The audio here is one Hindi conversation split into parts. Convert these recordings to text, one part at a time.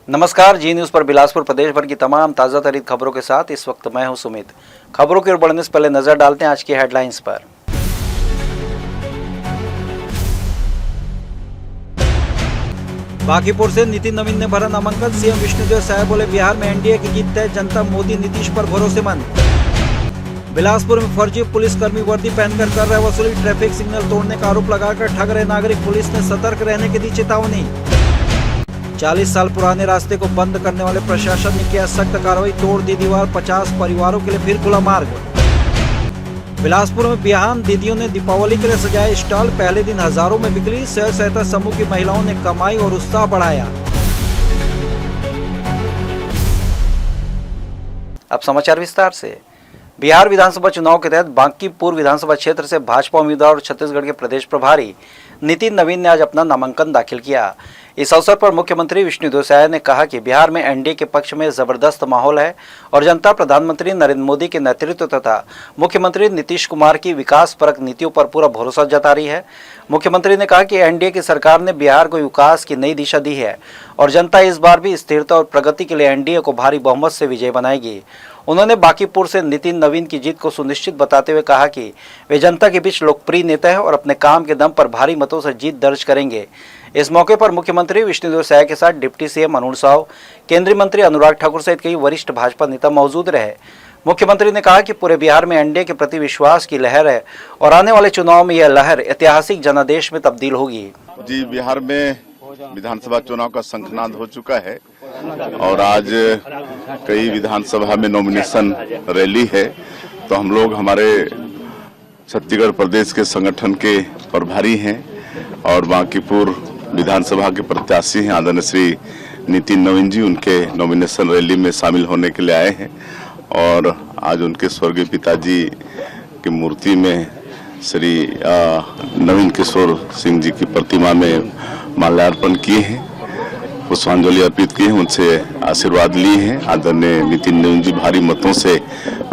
नमस्कार, जी न्यूज़ पर बिलासपुर प्रदेश भर की तमाम ताज़ा तरीन खबरों के साथ इस वक्त मैं हूं सुमित। खबरों की ओर बढ़ने से पहले नजर डालते हैं आज की हेडलाइंस पर। बांकीपुर से नितिन नवीन ने भरा नामांकन। सीएम विष्णुदेव साय बोले बिहार में एनडीए की जीत तय, जनता मोदी नीतीश पर भरोसेमंद। बिलासपुर में फर्जी पुलिसकर्मी वर्दी पहनकर कर रहे वसूली, ट्रैफिक सिग्नल तोड़ने का आरोप लगाकर ठग रहे नागरिक, पुलिस ने सतर्क रहने की दी चेतावनी। 40 साल पुराने रास्ते को बंद करने वाले प्रशासन ने किया सख्त कार्रवाई, तोड़ दी दीवार, 50 परिवारों के लिए फिर खुला मार्ग। बिलासपुर में बिहान दीदियों ने दीपावली के लिए सजाए स्टॉल, पहले दिन हजारों में बिक्री, स्वयं सहायता समूह की महिलाओं ने कमाई और उत्साह बढ़ाया। अब समाचार विस्तार से। बिहार विधानसभा चुनाव के तहत बांकीपुर विधानसभा क्षेत्र से भाजपा उम्मीदवार और छत्तीसगढ़ के प्रदेश प्रभारी नितिन नवीन ने आज अपना नामांकन दाखिल किया। इस अवसर पर मुख्यमंत्री विष्णुदेव साय ने कहा कि बिहार में एनडीए के पक्ष में जबरदस्त माहौल है और जनता प्रधानमंत्री नरेंद्र मोदी के नेतृत्व तथा मुख्यमंत्री नीतीश कुमार की विकासपरक नीतियों पर पूरा भरोसा जता रही है। मुख्यमंत्री ने कहा कि एनडीए की सरकार ने बिहार को विकास की नई दिशा दी है और जनता इस बार भी स्थिरता और प्रगति के लिए एनडीए को भारी बहुमत से विजय बनाएगी। उन्होंने बांकीपुर से नितिन नवीन की जीत को सुनिश्चित बताते हुए कहा कि वे जनता के बीच लोकप्रिय नेता है और अपने काम के दम पर भारी मतों से जीत दर्ज करेंगे। इस मौके पर मुख्यमंत्री विष्णुदेव साय के साथ डिप्टी सीएम अरुण साव, केंद्रीय मंत्री अनुराग ठाकुर सहित कई वरिष्ठ भाजपा नेता मौजूद रहे। मुख्यमंत्री ने कहा कि पूरे बिहार में एनडीए के प्रति विश्वास की लहर है और आने वाले चुनाव में यह लहर ऐतिहासिक जनादेश में तब्दील होगी। जी, बिहार में विधानसभा चुनाव का शंखनाद हो चुका है और आज कई विधानसभा में नॉमिनेशन रैली है। तो हम लोग हमारे छत्तीसगढ़ प्रदेश के संगठन के प्रभारी हैं और बांकीपुर विधानसभा के प्रत्याशी हैं आदरणीय श्री नितिन नवीन जी, उनके नॉमिनेशन रैली में शामिल होने के लिए आए हैं और आज उनके स्वर्गीय पिताजी की मूर्ति में श्री नवीन किशोर सिंह जी की प्रतिमा में माल्यार्पण किए हैं, पुष्पांजलि अर्पित किए हैं, उनसे आशीर्वाद लिए हैं। आदरणीय नितिन नवीन जी भारी मतों से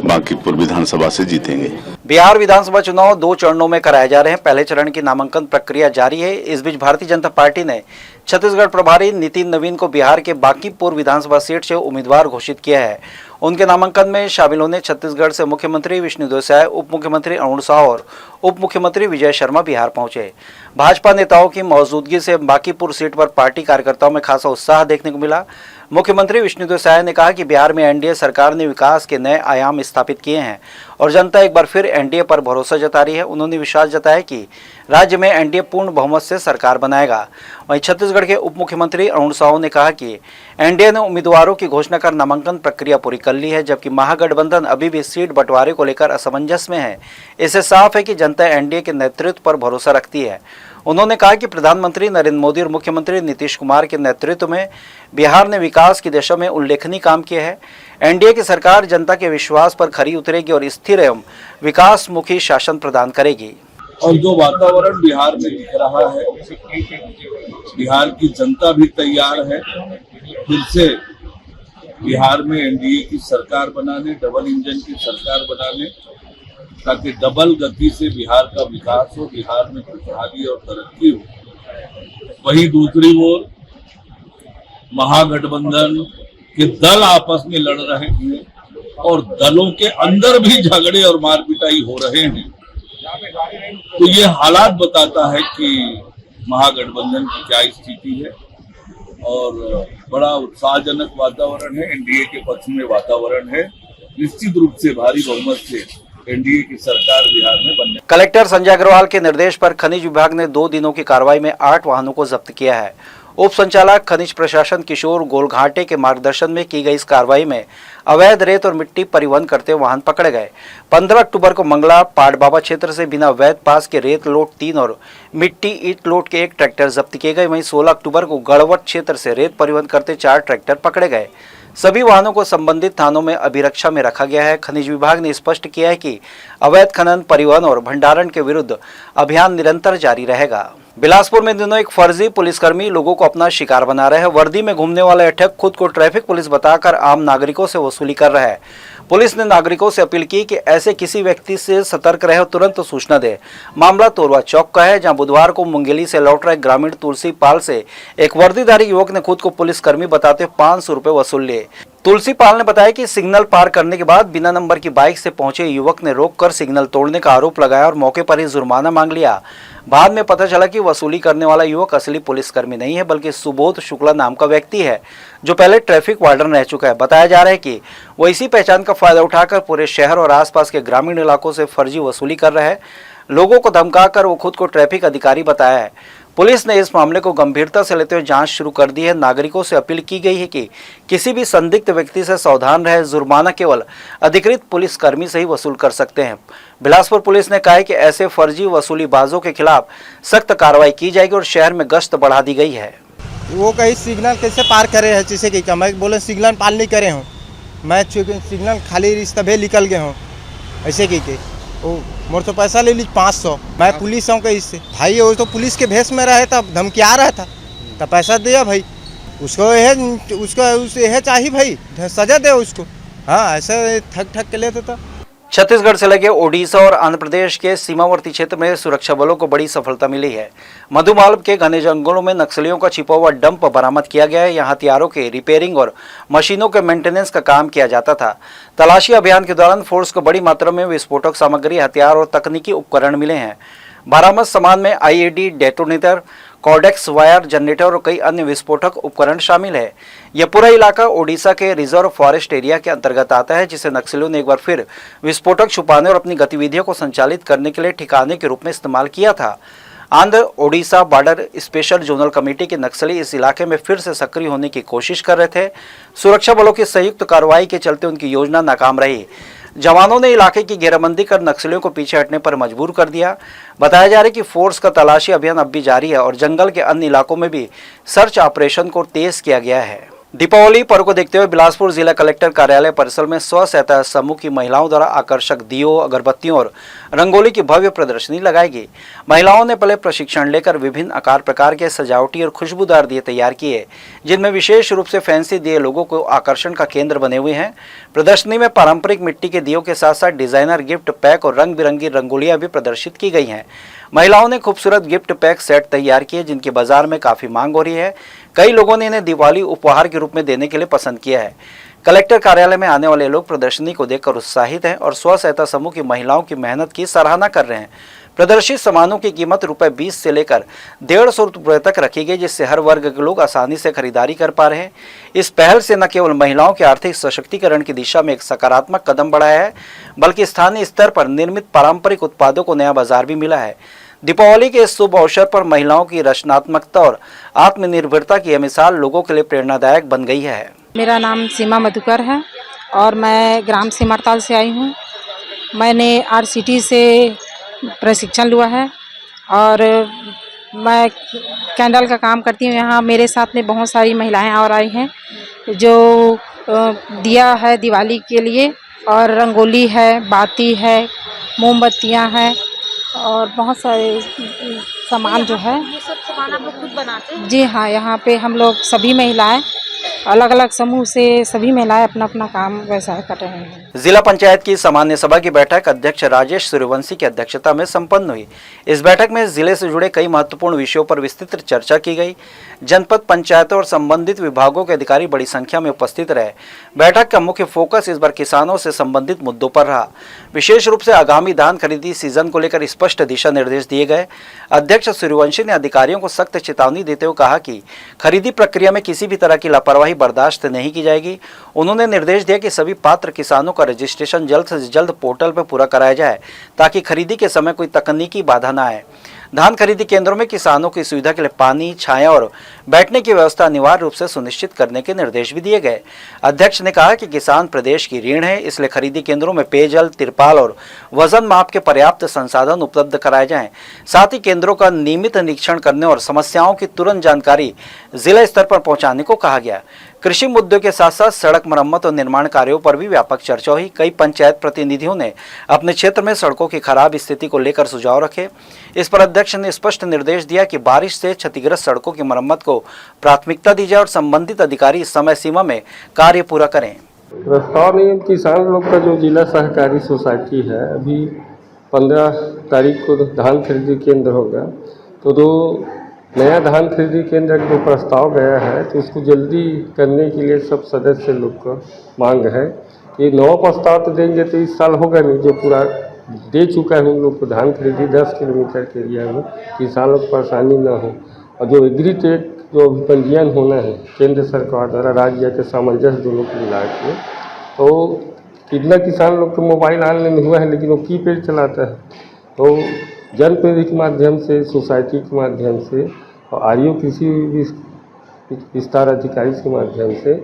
बांकीपुर विधानसभा से जीतेंगे। बिहार विधानसभा चुनाव 2 चरणों में कराए जा रहे हैं। पहले चरण की नामांकन प्रक्रिया जारी है। इस बीच भारतीय जनता पार्टी ने छत्तीसगढ़ प्रभारी नितिन नवीन को बिहार के बांकीपुर विधानसभा सीट से उम्मीदवार घोषित किया है। उनके नामांकन में शामिल होने छत्तीसगढ़ से मुख्यमंत्री विष्णुदेव साय, उप मुख्यमंत्री अरुण साव और उप मुख्यमंत्री विजय शर्मा बिहार पहुंचे। भाजपा नेताओं की मौजूदगी से बांकीपुर सीट पर पार्टी कार्यकर्ताओं में खासा उत्साह देखने को मिला। मुख्यमंत्री विष्णुदेव साय ने कहा कि बिहार में एनडीए सरकार ने विकास के नए आयाम स्थापित किए हैं और जनता एक बार फिर एनडीए पर भरोसा जता रही है। उन्होंने विश्वास जताया कि राज्य में एनडीए पूर्ण बहुमत से सरकार बनाएगा। वहीं छत्तीसगढ़ के उप मुख्यमंत्री अरुण साव ने कहा कि एनडीए ने उम्मीदवारों की घोषणा कर नामांकन प्रक्रिया पूरी कर ली है, जबकि महागठबंधन अभी भी सीट बंटवारे को लेकर असमंजस में है। इससे साफ है कि जनता एनडीए के नेतृत्व पर भरोसा रखती है। उन्होंने कहा कि प्रधानमंत्री नरेंद्र मोदी और मुख्यमंत्री नीतीश कुमार के नेतृत्व में बिहार ने विकास की दिशा में उल्लेखनीय काम किए हैं। एनडीए की सरकार जनता के विश्वास पर खरी उतरेगी और स्थिर एवं विकासमुखी शासन प्रदान करेगी। और जो वातावरण बिहार में दिख रहा है, बिहार की जनता भी तैयार है फिर से बिहार में एनडीए की सरकार बनाने, डबल इंजन की सरकार बनाने, ताकि डबल गति से बिहार का विकास हो, बिहार में खुशहाली और तरक्की हो। वहीं दूसरी ओर महागठबंधन के दल आपस में लड़ रहे हैं और दलों के अंदर भी झगड़े और मारपिटाई हो रहे हैं। तो ये हालात बताता है कि महागठबंधन की क्या स्थिति है और बड़ा उत्साहजनक वातावरण है, एनडीए के पक्ष में वातावरण है। निश्चित रूप से भारी बहुमत से एनडीए की सरकार बिहार में बनने। कलेक्टर संजय अग्रवाल के निर्देश पर खनिज विभाग ने 2 दिनों की कार्रवाई में 8 वाहनों को जब्त किया है। उप संचालक खनिज प्रशासन किशोर गोलघाटे के मार्गदर्शन में की गई इस कार्रवाई में अवैध रेत और मिट्टी परिवहन करते वाहन पकड़े गए। 15 अक्टूबर को मंगला पाटबाबा क्षेत्र से बिना वैध पास के रेत लोड 3 और मिट्टी ईट लोड के 1 ट्रैक्टर जब्त किए गए। वहीं 16 अक्टूबर को गढ़वट क्षेत्र से रेत परिवहन करते 4 ट्रैक्टर पकड़े गए। सभी वाहनों को संबंधित थानों में अभिरक्षा में रखा गया है। खनिज विभाग ने स्पष्ट किया है कि अवैध खनन, परिवहन और भंडारण के विरुद्ध अभियान निरंतर जारी रहेगा। बिलासपुर में दिनों एक फर्जी पुलिसकर्मी लोगों को अपना शिकार बना रहे हैं। वर्दी में घूमने वाला ठग खुद को ट्रैफिक पुलिस बताकर आम नागरिकों से वसूली कर रहा है। पुलिस ने नागरिकों से अपील की कि ऐसे किसी व्यक्ति से सतर्क रहे और तुरंत सूचना दे। मामला तोरवा चौक का है, जहां बुधवार को मुंगेली से लौट रहे ग्रामीण तुलसी पाल से एक वर्दीधारी युवक ने खुद को पुलिसकर्मी बताते 500 रुपए वसूल लिए। तुलसी पाल ने बताया कि सिग्नल पार करने के बाद बिना नंबर की बाइक से पहुंचे युवक ने रोककर सिग्नल तोड़ने का आरोप लगाया और मौके पर ही जुर्माना मांग लिया। बाद में पता चला कि वसूली करने वाला युवक असली पुलिसकर्मी नहीं है, बल्कि सुबोध शुक्ला नाम का व्यक्ति है, जो पहले ट्रैफिक वार्डन रह चुका है। बताया जा रहा है कि वो इसी पहचान का फायदा उठाकर पूरे शहर और आसपास के ग्रामीण इलाकों से फर्जी वसूली कर रहा है। लोगों को धमकाकर वो खुद को ट्रैफिक अधिकारी बताया है। पुलिस ने इस मामले को गंभीरता से लेते हुए जांच शुरू कर दी है। नागरिकों से अपील की गई है कि किसी भी संदिग्ध व्यक्ति से सावधान रहे। जुर्माना केवल अधिकृत पुलिसकर्मी से ही वसूल कर सकते हैं। बिलासपुर पुलिस ने कहा है कि ऐसे फर्जी वसूलीबाजों के खिलाफ सख्त कार्रवाई की जाएगी और शहर में गश्त बढ़ा दी गई है। वो कहीं सिग्नल कैसे पार करे है, जैसे कि मैं बोले सिग्नल पार नहीं करे हूँ, मैं सिग्नल खाली रिश्ते निकल गए हूँ, ऐसे कि वो मोर तो पैसा ले ली 500। मैं पुलिस हूँ कहीं से भाई, वो तो पुलिस के भेष में रहे तब धमकिया रहा था, तब पैसा दिया भाई उसको। यह चाहिए भाई, सजा दे उसको। हाँ, ऐसे ठग के लेते तो। छत्तीसगढ़ से लगे ओडिशा और आंध्र प्रदेश के सीमावर्ती क्षेत्र में सुरक्षा बलों को बड़ी सफलता मिली है। मधुमालव के घने जंगलों में नक्सलियों का छिपा हुआ डंप बरामद किया गया है। यहाँ हथियारों के रिपेयरिंग और मशीनों के मेंटेनेंस का काम किया जाता था। तलाशी अभियान के दौरान फोर्स को बड़ी मात्रा में विस्फोटक सामग्री, हथियार और तकनीकी उपकरण मिले हैं। बरामद सामान में IED, detonator, Cordtex wire, generator और कई अन्य विस्फोटक उपकरण शामिल है। यह पूरा इलाका ओडिशा के रिजर्व फॉरेस्ट एरिया के अंतर्गत आता है, जिसे नक्सलियों ने एक बार फिर विस्फोटक छुपाने और अपनी गतिविधियों को संचालित करने के लिए ठिकाने के रूप में इस्तेमाल किया था। Andhra Odisha border special zonal committee के नक्सली इस इलाके में फिर से सक्रिय होने की कोशिश कर रहे थे। सुरक्षा बलों की संयुक्त कार्रवाई के चलते उनकी योजना नाकाम रही। जवानों ने इलाके की घेराबंदी कर नक्सलियों को पीछे हटने पर मजबूर कर दिया। बताया जा रहा है कि फोर्स का तलाशी अभियान अब भी जारी है और जंगल के अन्य इलाकों में भी सर्च ऑपरेशन को तेज किया गया है। दीपावली पर्व को देखते हुए बिलासपुर जिला कलेक्टर कार्यालय परिसर में स्व सहायता समूह की महिलाओं द्वारा आकर्षक दियों, अगरबत्तियों और रंगोली की भव्य प्रदर्शनी लगाई गई। महिलाओं ने पहले प्रशिक्षण लेकर विभिन्न आकार प्रकार के सजावटी और खुशबूदार दिए तैयार किए, जिनमें विशेष रूप से फैंसी दिए लोगों को आकर्षण का केंद्र बने हुए हैं। प्रदर्शनी में पारंपरिक मिट्टी के दियों के साथ साथ डिजाइनर गिफ्ट पैक और रंग बिरंगी रंगोलियां भी प्रदर्शित की गई हैं। महिलाओं ने खूबसूरत गिफ्ट पैक सेट तैयार किए, जिनकी बाजार में काफी मांग हो रही है। कई लोगों ने इन्हें दिवाली उपहार के रूप में देने के लिए पसंद किया है। कलेक्टर कार्यालय में आने वाले लोग प्रदर्शनी को देखकर उत्साहित हैं और स्व सहायता समूह की महिलाओं की मेहनत की सराहना कर रहे हैं। प्रदर्शित सामानों की कीमत ₹20 से लेकर ₹150 तक रखी गई, जिससे हर वर्ग के लोग आसानी से खरीदारी कर पा रहे हैं। इस पहल से न केवल महिलाओं के आर्थिक सशक्तिकरण की दिशा में एक सकारात्मक कदम बढ़ाया है, बल्कि स्थानीय स्तर पर निर्मित पारंपरिक उत्पादों को नया बाजार भी मिला है। दीपावली के इस शुभ अवसर पर महिलाओं की रचनात्मकता और आत्मनिर्भरता की यह मिसाल लोगों के लिए प्रेरणादायक बन गई है। मेरा नाम सीमा मधुकर है और मैं ग्राम सिमरताल से आई हूँ। मैंने RCT से प्रशिक्षण लिया है और मैं कैंडल का काम करती हूँ। यहाँ मेरे साथ में बहुत सारी महिलाएं और आई हैं जो दिया है दिवाली के लिए, और रंगोली है, बाती है, मोमबत्तियाँ हैं और बहुत सारे सामान जो है। ये सब सामान आप लोग खुद बनाते हैं? जी हाँ, यहाँ पे हम लोग सभी महिलाएं अलग अलग समूह से सभी महिलाएं अपना अपना काम व्यवसाय कर रहे हैं। जिला पंचायत की सामान्य सभा की बैठक अध्यक्ष राजेश सूर्यवंशी की अध्यक्षता में संपन्न हुई। इस बैठक में जिले से जुड़े कई महत्वपूर्ण विषयों पर विस्तृत चर्चा की गई। जनपद पंचायतों और संबंधित विभागों के अधिकारी बड़ी संख्या में उपस्थित रहे। बैठक का मुख्य फोकस इस बार किसानों से संबंधित मुद्दों पर रहा। विशेष रूप से आगामी धान खरीदी सीजन को लेकर स्पष्ट दिशा निर्देश दिए गए। अध्यक्ष सूर्यवंशी ने अधिकारियों को सख्त चेतावनी देते हुए कहा कि खरीदी प्रक्रिया में किसी भी तरह की लापरवाही बर्दाश्त नहीं की जाएगी। उन्होंने निर्देश दिया कि सभी पात्र किसानों का रजिस्ट्रेशन जल्द से जल्द पोर्टल पर पूरा कराया जाए, ताकि खरीदी के समय कोई तकनीकी बाधा न आए। धान खरीदी केंद्रों में किसानों की सुविधा के लिए पानी, छाया और बैठने की व्यवस्था अनिवार्य रूप से सुनिश्चित करने के निर्देश भी दिए गए। अध्यक्ष ने कहा कि किसान प्रदेश की रीढ़ है, इसलिए खरीदी केंद्रों में पेयजल, तिरपाल और वजन माप के पर्याप्त संसाधन उपलब्ध कराए जाएं। साथ ही केंद्रों का नियमित निरीक्षण करने और समस्याओं की तुरंत जानकारी जिला स्तर पर पहुंचाने को कहा गया। कृषि मुद्दों के साथ साथ सड़क मरम्मत और निर्माण कार्यों पर भी व्यापक चर्चा हुई। कई पंचायत प्रतिनिधियों ने अपने क्षेत्र में सड़कों की खराब स्थिति को लेकर सुझाव रखे। इस पर अध्यक्ष ने स्पष्ट निर्देश दिया कि बारिश से क्षतिग्रस्त सड़कों की मरम्मत को प्राथमिकता दी जाए और संबंधित अधिकारी इस समय सीमा में कार्य पूरा करें। प्रस्ताव नहीं, किसान लोग का जो जिला सहकारी सोसाइटी है, अभी 15 तारीख को धान खरीदी केंद्र होगा, तो जो नया धान खरीदी केंद्र का जो प्रस्ताव गया है तो उसको जल्दी करने के लिए सब सदस्य लोग का मांग है कि नवा प्रस्ताव तो देंगे तो इस साल होगा नहीं, जो पूरा दे चुका है उन लोग को धान खरीदी 10 किलोमीटर के एरिया में, किसान लोग परेशानी ना हो। और जो एग्रीटेक जो पंजीयन होना है केंद्र सरकार द्वारा राज्य के सामंजस्य दोनों को मिला के, तो कितना किसान लोग को मोबाइल ऑनलाइन हुआ है लेकिन वो कीपैड चलाता है, तो जनप्रतिनिधि के माध्यम से, सोसाइटी के माध्यम से और आरईओ कृषि विस्तार अधिकारी के माध्यम से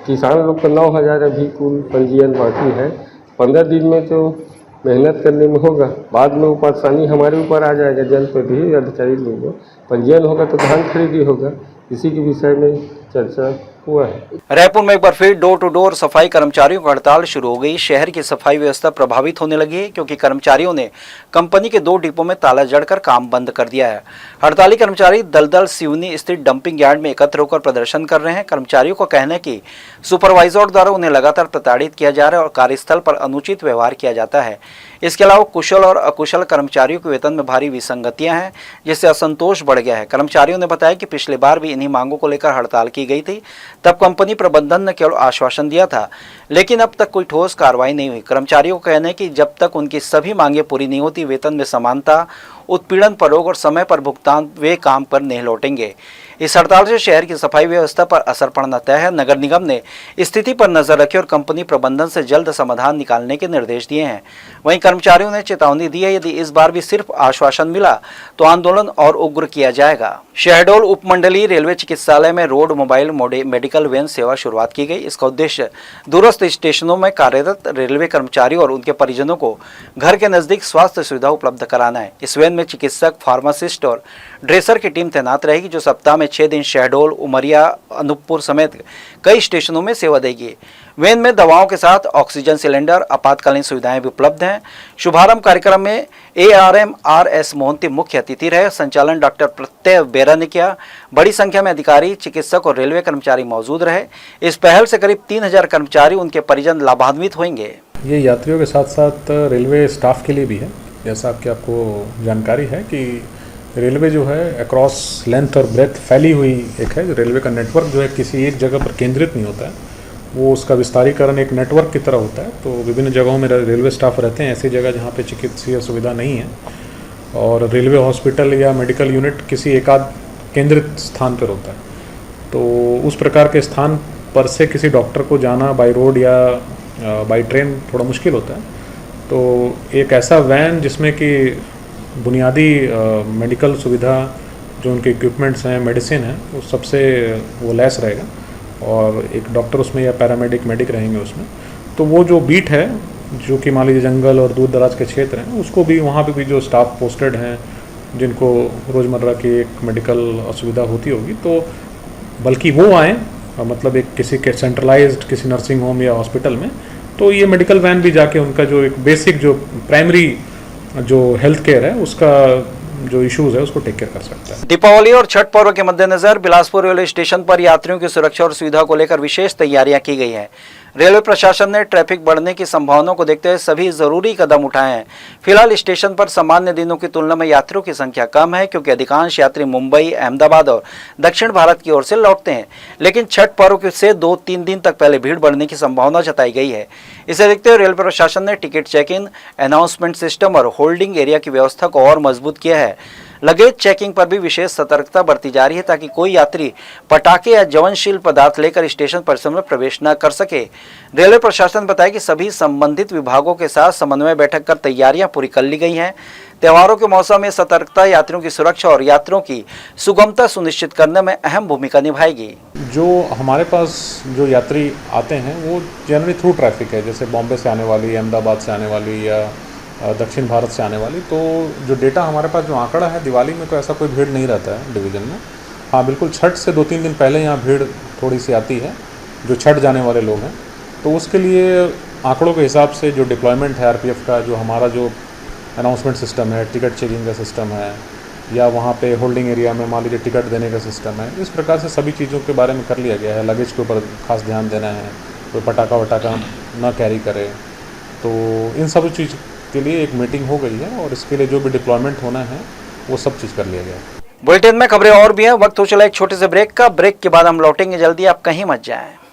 किसान लोग का 9,000 अभी कुल पंजीयन बाकी है। 15 दिन में तो मेहनत करने में होगा, बाद में वो परेशानी हमारे ऊपर आ जाएगा। जनप्रतिनिधि अधिकारी लोग पंजीयन होगा तो धान खरीदी होगा, इसी के विषय में चर्चा हुआ है। रायपुर में एक बार फिर डोर टू डोर सफाई कर्मचारियों की हड़ताल शुरू हो गई। शहर की सफाई व्यवस्था प्रभावित होने लगी है क्योंकि कर्मचारियों ने कंपनी के 2 डिपो में ताला जड़कर काम बंद कर दिया है। हड़ताली कर्मचारी दलदल सिवनी स्थित डंपिंग यार्ड में एकत्र होकर प्रदर्शन कर रहे हैं। कर्मचारियों का कहना है कि सुपरवाइजर द्वारा उन्हें लगातार प्रताड़ित किया जा रहा है और कार्यस्थल पर अनुचित व्यवहार किया जाता है। इसके अलावा कुशल और अकुशल कर्मचारियों के वेतन में भारी विसंगतियां हैं, जिससे असंतोष बढ़ गया है। कर्मचारियों ने बताया कि पिछली बार भी इन्हीं मांगों को लेकर हड़ताल की गई थी, तब कंपनी प्रबंधन ने केवल आश्वासन दिया था, लेकिन अब तक कोई ठोस कार्रवाई नहीं हुई। कर्मचारियों का कहना है कि जब तक उनकी सभी मांगें पूरी नहीं होती, वेतन में समानता, उत्पीड़न परोग और समय पर भुगतान, वे काम पर नहीं लौटेंगे। इस हड़ताल से शहर की सफाई व्यवस्था पर असर पड़ना तय है। नगर निगम ने स्थिति पर नजर रखी और कंपनी प्रबंधन से जल्द समाधान निकालने के निर्देश दिए हैं। वहीं कर्मचारियों ने चेतावनी दी है, यदि इस बार भी सिर्फ आश्वासन मिला तो आंदोलन और उग्र किया जाएगा। शहडोल उपमंडलीय रेलवे चिकित्सालय में रोड मोबाइल मेडिकल वैन सेवा शुरुआत की गई। इसका उद्देश्य दूरस्थ स्टेशनों में कार्यरत रेलवे कर्मचारियों और उनके परिजनों को घर के नजदीक स्वास्थ्य सुविधा उपलब्ध कराना है। इस वैन में चिकित्सक, फार्मासिस्ट और ड्रेसर की टीम तैनात रहेगी, जो सप्ताह में 6 दिन शहडोल, उमरिया, अनूपपुर समेत कई स्टेशनों में सेवा देगी। वैन में दवाओं के साथ ऑक्सीजन सिलेंडर, आपातकालीन सुविधाएं भी उपलब्ध हैं। शुभारंभ कार्यक्रम में ARM RS मोहंती मुख्य अतिथि रहे। संचालन डॉक्टर प्रत्यय बेरा ने किया। बड़ी संख्या में अधिकारी, चिकित्सक और रेलवे कर्मचारी मौजूद रहे। इस पहल से करीब 3,000 कर्मचारी, उनके परिजन लाभान्वित होंगे। ये यात्रियों के साथ साथ रेलवे स्टाफ के लिए भी है। जैसा आपको जानकारी है कि रेलवे जो है अक्रॉस लेंथ और ब्रेथ फैली हुई एक है। रेलवे का नेटवर्क जो है किसी एक जगह पर केंद्रित नहीं होता है, वो उसका विस्तारीकरण एक नेटवर्क की तरह होता है। तो विभिन्न जगहों में रेलवे स्टाफ रहते हैं, ऐसी जगह जहाँ पे चिकित्सीय सुविधा नहीं है, और रेलवे हॉस्पिटल या मेडिकल यूनिट किसी एकाध केंद्रित स्थान पर होता है। तो उस प्रकार के स्थान पर से किसी डॉक्टर को जाना बाय रोड या बाय ट्रेन थोड़ा मुश्किल होता है। तो एक ऐसा वैन जिसमें कि बुनियादी मेडिकल सुविधा, जो उनके इक्विपमेंट्स हैं, मेडिसिन है, वो सबसे वो लैस रहेगा, और एक डॉक्टर उसमें या पैरामेडिक रहेंगे उसमें। तो वो जो बीट है, जो कि मान लीजिए जंगल और दूर दराज के क्षेत्र हैं, उसको भी वहाँ पे भी जो स्टाफ पोस्टेड हैं, जिनको रोज़मर्रा की एक मेडिकल सुविधा होती होगी, तो बल्कि वो आएँ, मतलब एक किसी के सेंट्रलाइज्ड किसी नर्सिंग होम या हॉस्पिटल में, तो ये मेडिकल वैन भी जाके उनका जो एक बेसिक जो प्राइमरी जो हेल्थ केयर है, उसका जो इश्यूज है उसको टेक केयर कर सकता है। दीपावली और छठ पर्व के मद्देनजर बिलासपुर रेलवे स्टेशन पर यात्रियों की सुरक्षा और सुविधा को लेकर विशेष तैयारियां की गई हैं। रेलवे प्रशासन ने ट्रैफिक बढ़ने की संभावनाओं को देखते हुए सभी जरूरी कदम उठाए हैं। फिलहाल स्टेशन पर सामान्य दिनों की तुलना में यात्रियों की संख्या कम है, क्योंकि अधिकांश यात्री मुंबई, अहमदाबाद और दक्षिण भारत की ओर से लौटते हैं। लेकिन छठ पर्व से 2-3 दिन तक पहले भीड़ बढ़ने की संभावना जताई गई है। इसे देखते हुए रेलवे प्रशासन ने ticket check in, announcement system और होल्डिंग एरिया की व्यवस्था को और मजबूत किया है। लगेज चेकिंग पर भी विशेष सतर्कता बरती जा रही है, ताकि कोई यात्री पटाखे या ज्वलनशील पदार्थ लेकर स्टेशन परिसर में प्रवेश न कर सके। रेलवे प्रशासन ने बताया कि सभी संबंधित विभागों के साथ समन्वय बैठक कर तैयारियां पूरी कर ली गई हैं। त्योहारों के मौसम में सतर्कता यात्रियों की सुरक्षा और यात्रियों की सुगमता सुनिश्चित करने में अहम भूमिका निभाएगी। जो हमारे पास जो यात्री आते हैं वो जनरली थ्रू ट्रैफिक है, जैसे बॉम्बे से आने वाली, अहमदाबाद से आने वाली या दक्षिण भारत से आने वाली। तो जो डेटा हमारे पास जो आंकड़ा है, दिवाली में तो ऐसा कोई भीड़ नहीं रहता है डिवीज़न में। हाँ बिल्कुल, छठ से 2-3 दिन पहले यहाँ भीड़ थोड़ी सी आती है, जो छट जाने वाले लोग हैं, तो उसके लिए आंकड़ों के हिसाब से जो डिप्लॉयमेंट है आरपीएफ का, जो हमारा जो अनाउंसमेंट सिस्टम है, टिकट चेकिंग का सिस्टम है, या वहाँ पे होल्डिंग एरिया में मान लीजिए टिकट देने का सिस्टम है, इस प्रकार से सभी चीज़ों के बारे में कर लिया गया है। लगेज के ऊपर खास ध्यान देना है, कोई पटाखा वटाखा ना कैरी करे, तो इन सब चीज़ के लिए एक मीटिंग हो गई है और इसके लिए जो भी डिप्लॉयमेंट होना है वो सब चीज़ कर लिया गया है। बुलेटिन में खबरें और भी हैं, वक्त हो चला एक छोटे से ब्रेक का। ब्रेक के बाद हम लौटेंगे जल्दी, आप कहीं मत जाएं।